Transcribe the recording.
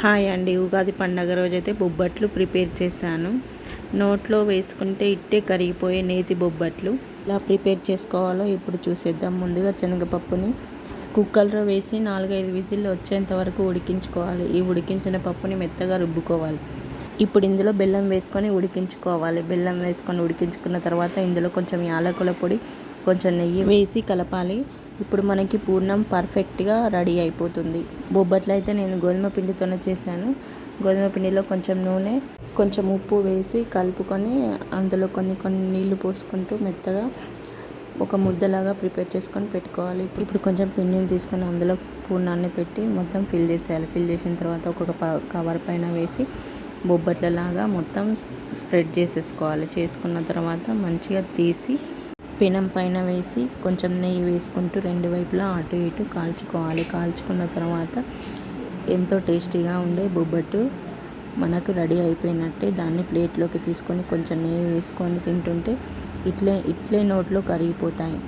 Hi అండి. ఉగాది పండగ రోజైతే బొబ్బట్లు ప్రిపేర్ చేశాను. నోట్లో వేసుకుంటే ఇట్టే కరిగిపోయే నేతి బొబ్బట్లు ఎలా ప్రిపేర్ చేసుకోవాలో ఇప్పుడు చూసేద్దాం. ముందుగా శనగపప్పుని కుక్కర్లో వేసి 4-5 విజిల్లు వచ్చేంత వరకు ఉడికించుకోవాలి. ఈ ఉడికించిన పప్పుని మెత్తగా రుబ్బుకోవాలి. ఇప్పుడు ఇందులో బెల్లం వేసుకొని ఉడికించుకోవాలి. బెల్లం వేసుకొని ఉడికించుకున్న తర్వాత ఇందులో కొంచెం యాలకుల పొడి, కొంచెం నెయ్యి వేసి కలపాలి. ఇప్పుడు మనకి పూర్ణం పర్ఫెక్ట్గా రెడీ అయిపోతుంది. బొబ్బట్లు అయితే నేను గోధుమ పిండితోనే చేశాను. గోధుమ పిండిలో కొంచెం నూనె, కొంచెం ఉప్పు వేసి కలుపుకొని అందులో కొన్ని నీళ్లు పోసుకుంటూ మెత్తగా ఒక ముద్దలాగా ప్రిపేర్ చేసుకొని పెట్టుకోవాలి. ఇప్పుడు కొంచెం పిండిని తీసుకొని అందులో పూర్ణాన్ని పెట్టి మొత్తం ఫిల్ చేసేయాలి. ఫిల్ చేసిన తర్వాత ఒక్కొక్క కవర్ పైన వేసి బొబ్బట్లలాగా మొత్తం స్ప్రెడ్ చేసేసుకోవాలి. చేసుకున్న తర్వాత మంచిగా తీసి పెనం పైన వేసి కొంచెం నెయ్యి వేసుకుంటూ రెండు వైపులా అటు ఇటు కాల్చుకోవాలి. కాల్చుకున్న తర్వాత ఎంతో టేస్టీగా ఉండే బొబ్బట్టు మనకు రెడీ అయిపోయినట్టే. దాన్ని ప్లేట్లోకి తీసుకొని కొంచెం నెయ్యి వేసుకొని తింటుంటే ఇట్లే నోట్లో కరిగిపోతాయి.